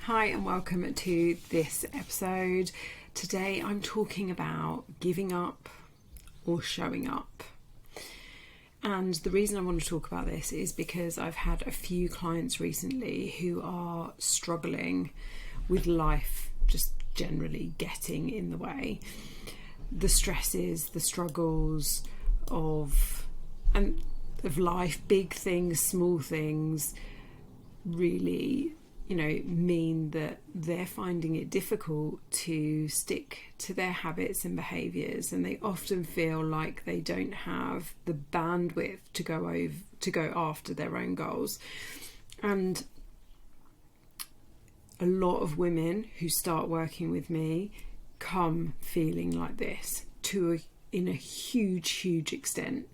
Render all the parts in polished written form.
Hi and welcome to this episode. Today I'm talking about giving up or showing up. And the reason I want to talk about this is because I've had a few clients recently who are struggling with life just generally getting in the way. The stresses, the struggles of life, big things, small things, really mean that they're finding it difficult to stick to their habits and behaviours, and they often feel like they don't have the bandwidth to go after their own goals. And a lot of women who start working with me come feeling like this in a huge extent.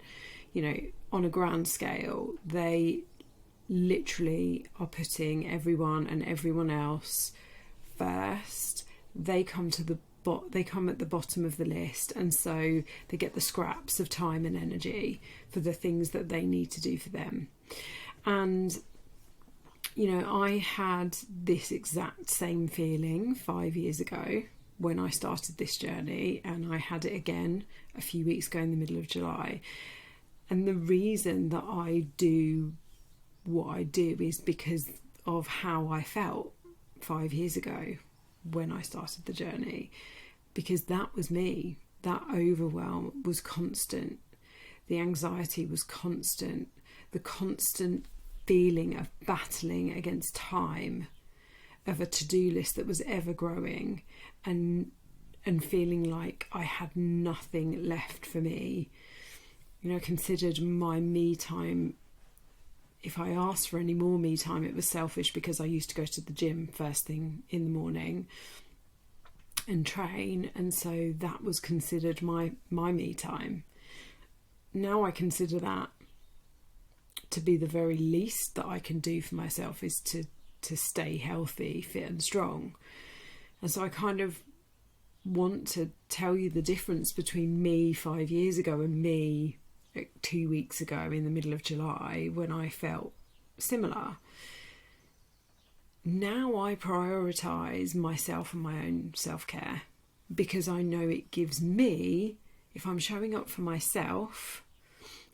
On a grand scale, they literally are putting everyone and everyone else first. They come at the bottom of the list, and so they get the scraps of time and energy for the things that they need to do for them. And I had this exact same feeling 5 years ago when I started this journey, and I had it again a few weeks ago in the middle of July. And the reason that I do what I do is because of how I felt 5 years ago when I started the journey, because that was me. That overwhelm was constant. The anxiety was constant. The constant feeling of battling against time, of a to-do list that was ever growing, and feeling like I had nothing left for me. I considered my me time, if I asked for any more me time, it was selfish, because I used to go to the gym first thing in the morning and train, and so that was considered my me time. Now I consider that to be the very least that I can do for myself, is to stay healthy, fit and strong. And so I kind of want to tell you the difference between me 5 years ago and me 2 weeks ago in the middle of July, when I felt similar. Now I prioritise myself and my own self-care, because I know it gives me, if I'm showing up for myself,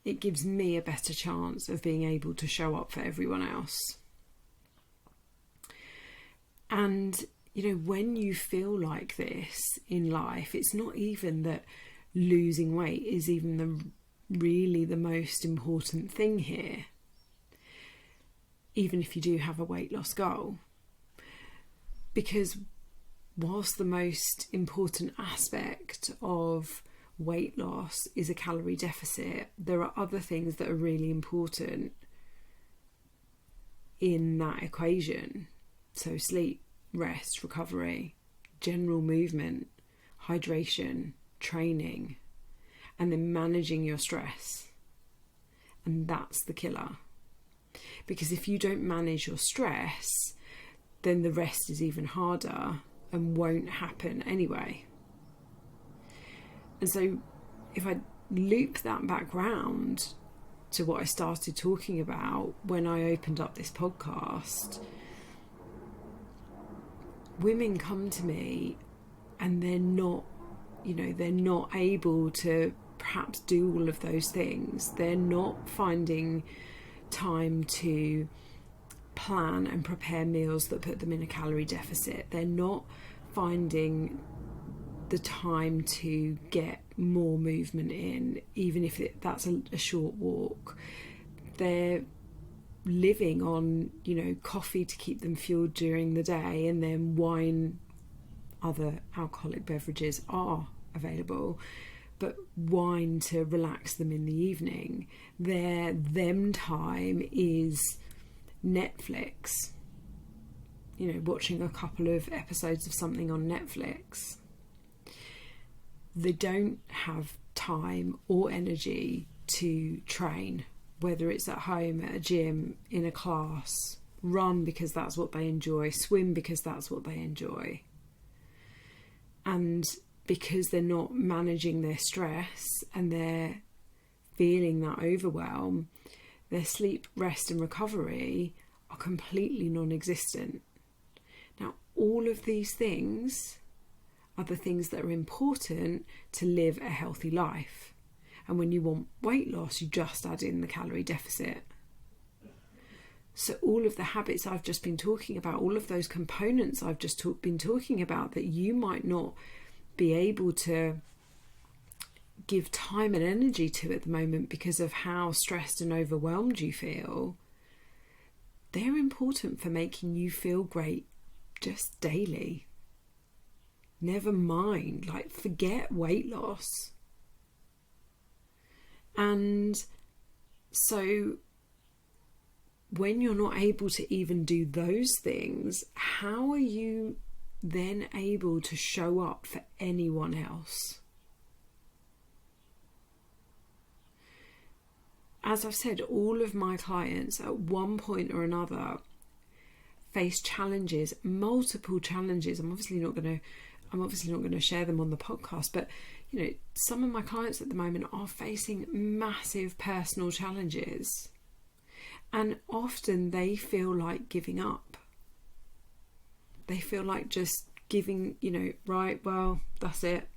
it gives me a better chance of being able to show up for everyone else. And when you feel like this in life, it's not even that losing weight is even really the most important thing here, even if you do have a weight loss goal. Because whilst the most important aspect of weight loss is a calorie deficit, there are other things that are really important in that equation. So sleep, rest, recovery, general movement, hydration, training, and then managing your stress. And that's the killer. Because if you don't manage your stress, then the rest is even harder and won't happen anyway. And so if I loop that back round to what I started talking about when I opened up this podcast, women come to me and they're not able to perhaps do all of those things. They're not finding time to plan and prepare meals that put them in a calorie deficit. They're not finding the time to get more movement in, even if that's a short walk. They're living on, coffee to keep them fueled during the day, and then wine, other alcoholic beverages are available, but wine to relax them in the evening. Their them time is Netflix, watching a couple of episodes of something on Netflix. They don't have time or energy to train, whether it's at home, at a gym, in a class, run because that's what they enjoy, swim because that's what they enjoy. And because they're not managing their stress and they're feeling that overwhelm, their sleep, rest and recovery are completely non-existent. Now, all of these things are the things that are important to live a healthy life. And when you want weight loss, you just add in the calorie deficit. So all of the habits I've just been talking about, all of those components I've just been talking about that you might not be able to give time and energy to at the moment because of how stressed and overwhelmed you feel, they're important for making you feel great just daily. Never mind, like, forget weight loss. And so when you're not able to even do those things, how are you then able to show up for anyone else? As I've said, all of my clients at one point or another face challenges, multiple challenges. I'm obviously not going to share them on the podcast, but some of my clients at the moment are facing massive personal challenges, and often they feel like giving up. They feel like just giving, right, well, that's it.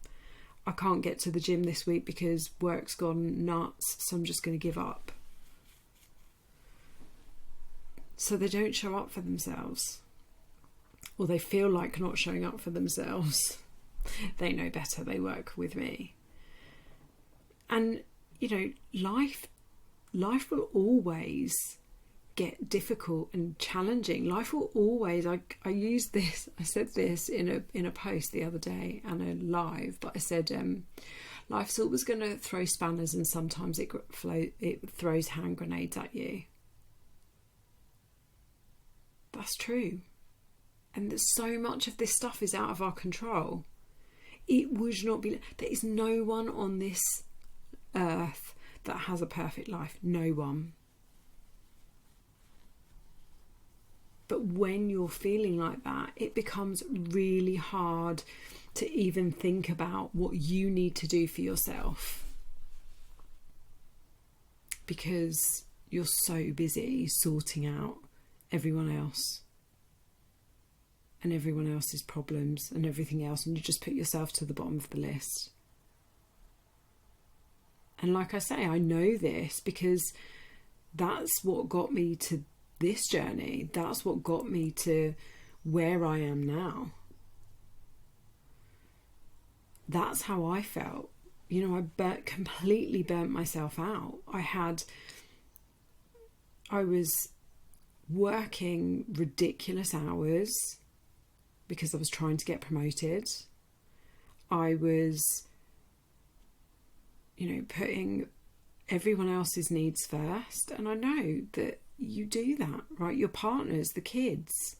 I can't get to the gym this week because work's gone nuts, so I'm just going to give up. So they don't show up for themselves, or they feel like not showing up for themselves. They know better, they work with me. And, life will always get difficult and challenging. Life will always, I said this in a post the other day and a live, but I said life's always going to throw spanners, and sometimes it throws hand grenades at you. That's true. And that so much of this stuff is out of our control. It would not be, there is no one on this earth that has a perfect life. No one. But when you're feeling like that, it becomes really hard to even think about what you need to do for yourself, because you're so busy sorting out everyone else and everyone else's problems and everything else, and you just put yourself to the bottom of the list. And like I say, I know this because that's what got me to this journey. That's what got me to where I am now. That's how I felt. I completely burnt myself out. I was working ridiculous hours because I was trying to get promoted. I was, putting everyone else's needs first. And I know that you do that, right? Your partners, the kids,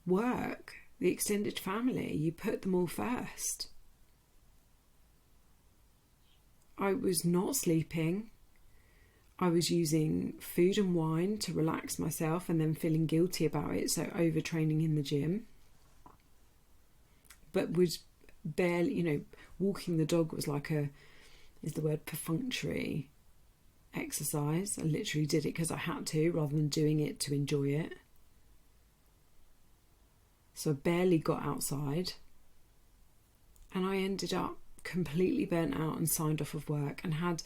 work, the extended family, you put them all first. I was not sleeping. I was using food and wine to relax myself and then feeling guilty about it, so overtraining in the gym. But was barely, walking the dog was is the word perfunctory exercise. I literally did it because I had to, rather than doing it to enjoy it. So I barely got outside, and I ended up completely burnt out and signed off of work, and had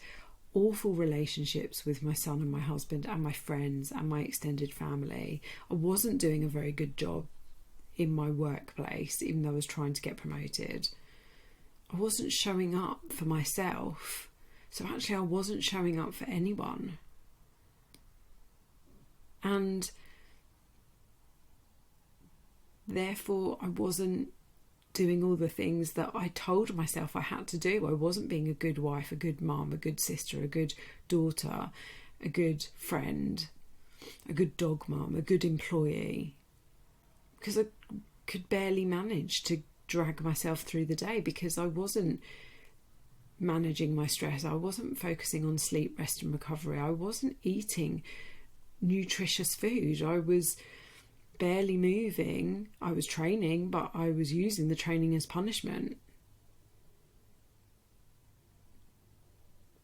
awful relationships with my son and my husband and my friends and my extended family. I wasn't doing a very good job in my workplace, even though I was trying to get promoted. I wasn't showing up for myself. So actually I wasn't showing up for anyone. And therefore I wasn't doing all the things that I told myself I had to do. I wasn't being a good wife, a good mum, a good sister, a good daughter, a good friend, a good dog mum, a good employee. Because I could barely manage to drag myself through the day because I wasn't managing my stress. I wasn't focusing on sleep, rest and recovery. I wasn't eating nutritious food. I was barely moving. I was training, but I was using the training as punishment.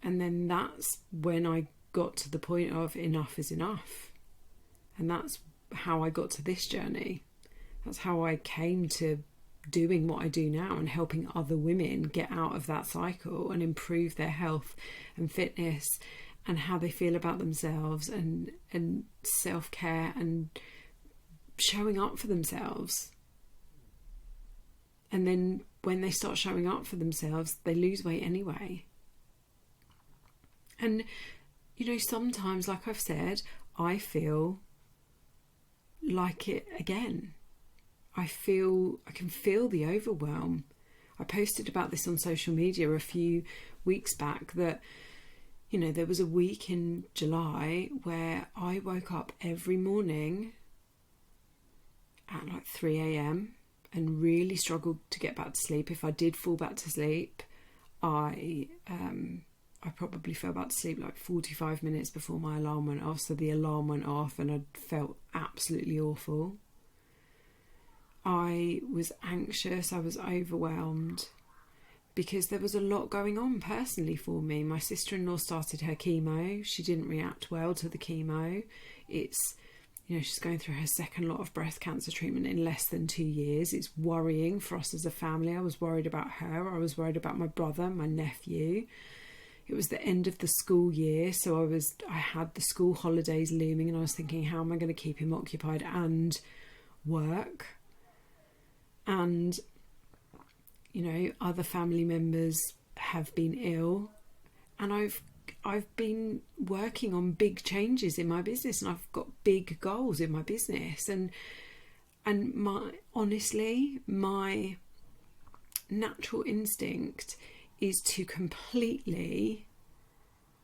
And then that's when I got to the point of enough is enough. And that's how I got to this journey. That's how I came to doing what I do now and helping other women get out of that cycle and improve their health and fitness and how they feel about themselves and self-care and showing up for themselves. And then when they start showing up for themselves, they lose weight anyway. And, you know, sometimes, like I've said, I feel like it again. I can feel the overwhelm. I posted about this on social media a few weeks back that, you know, there was a week in July where I woke up every morning at like 3 a.m. and really struggled to get back to sleep. If I did fall back to sleep, I probably fell back to sleep like 45 minutes before my alarm went off. So the alarm went off and I felt absolutely awful. I was anxious, I was overwhelmed because there was a lot going on personally for me. My sister-in-law started her chemo. She didn't react well to the chemo. It's, you know, she's going through her second lot of breast cancer treatment in less than 2 years. It's worrying for us as a family. I was worried about her. I was worried about my brother, my nephew. It was the end of the school year, so I had the school holidays looming and I was thinking, how am I going to keep him occupied and work? And, you know, other family members have been ill and I've been working on big changes in my business and I've got big goals in my business and my natural instinct is to completely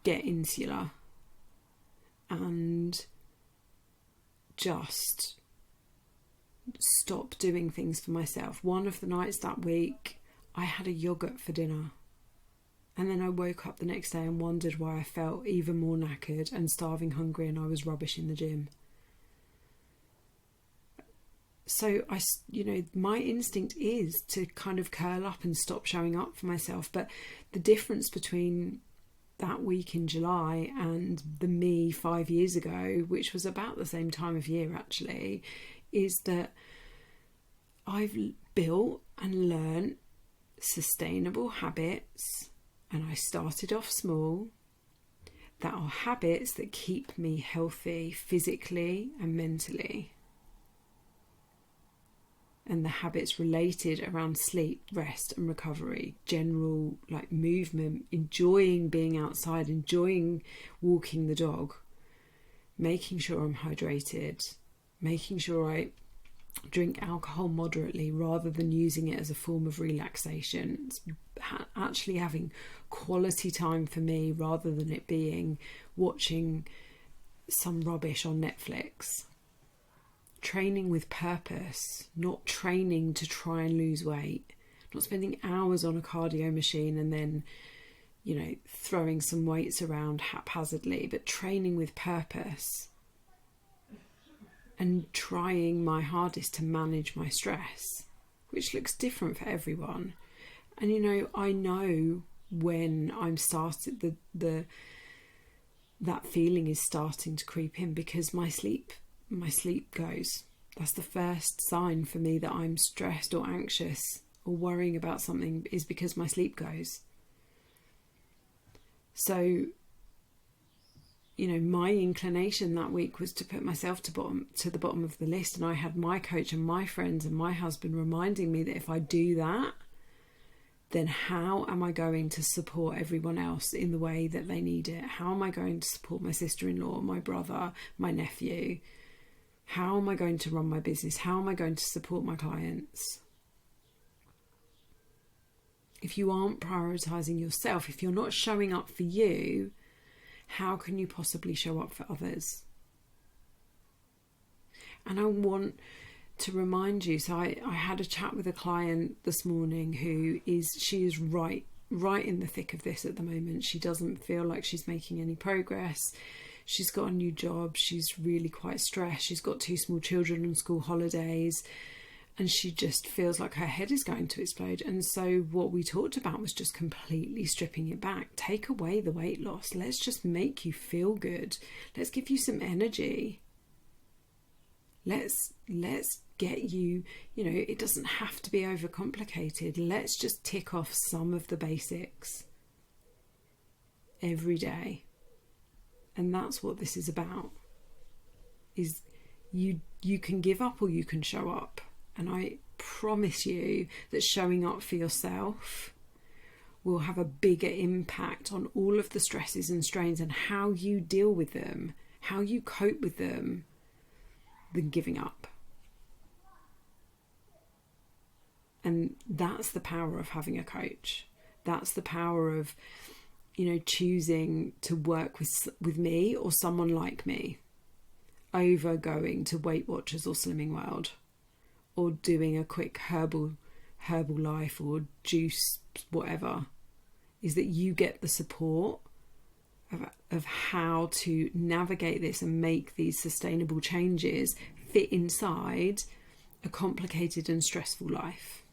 get insular and just stop doing things for myself. One of the nights that week, I had a yogurt for dinner. And then I woke up the next day and wondered why I felt even more knackered and starving hungry and I was rubbish in the gym. So my instinct is to kind of curl up and stop showing up for myself. But the difference between that week in July and the me 5 years ago, which was about the same time of year actually, is that I've built and learned sustainable habits, and I started off small, that are habits that keep me healthy physically and mentally. And the habits related around sleep, rest and recovery, general like movement, enjoying being outside, enjoying walking the dog, making sure I'm hydrated, making sure I drink alcohol moderately rather than using it as a form of relaxation. It's actually having quality time for me rather than it being watching some rubbish on Netflix. Training with purpose, not training to try and lose weight, not spending hours on a cardio machine and then, you know, throwing some weights around haphazardly, but training with purpose and trying my hardest to manage my stress, which looks different for everyone. And, you know, I know when I'm started, that feeling is starting to creep in because my sleep goes. That's the first sign for me that I'm stressed or anxious or worrying about something, is because my sleep goes. So, you know, my inclination that week was to put myself to the bottom of the list, and I had my coach and my friends and my husband reminding me that if I do that, then how am I going to support everyone else in the way that they need it? How am I going to support my sister-in-law, my brother, my nephew? How am I going to run my business? How am I going to support my clients? If you aren't prioritizing yourself, if you're not showing up for you, how can you possibly show up for others? And I want to remind you, so I had a chat with a client this morning she is right in the thick of this at the moment. She doesn't feel like she's making any progress. She's got a new job. She's really quite stressed. She's got 2 small children on school holidays. And she just feels like her head is going to explode. And so what we talked about was just completely stripping it back. Take away the weight loss. Let's just make you feel good. Let's give you some energy. Let's get you, it doesn't have to be overcomplicated. Let's just tick off some of the basics every day. And that's what this is about, is you can give up or you can show up. And I promise you that showing up for yourself will have a bigger impact on all of the stresses and strains and how you deal with them, how you cope with them, than giving up. And that's the power of having a coach. That's the power of, choosing to work with me or someone like me over going to Weight Watchers or Slimming World, or doing a quick herbal life or juice, whatever, is that you get the support of how to navigate this and make these sustainable changes fit inside a complicated and stressful life,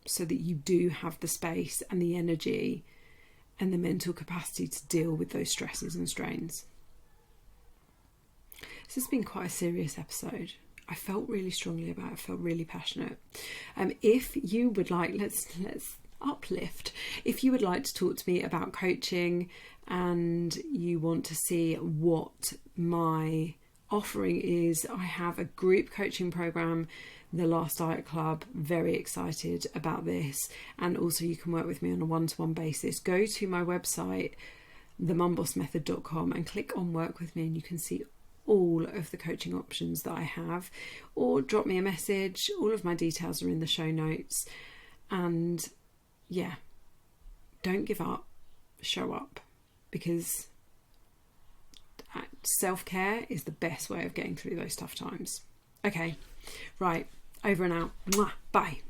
so that you do have the space and the energy and the mental capacity to deal with those stresses and strains. This has been quite a serious episode. I felt really strongly about it. I felt really passionate. If you would like, let's uplift. If you would like to talk to me about coaching and you want to see what my offering is, I have a group coaching program, The Last Diet Club. Very excited about this. And also you can work with me on a one-to-one basis. Go to my website, themumbossmethod.com, and click on work with me, and you can see all of the coaching options that I have, or drop me a message. All of my details are in the show notes. And yeah, don't give up, show up, because self-care is the best way of getting through those tough times. Okay, right, over and out. Mwah, bye.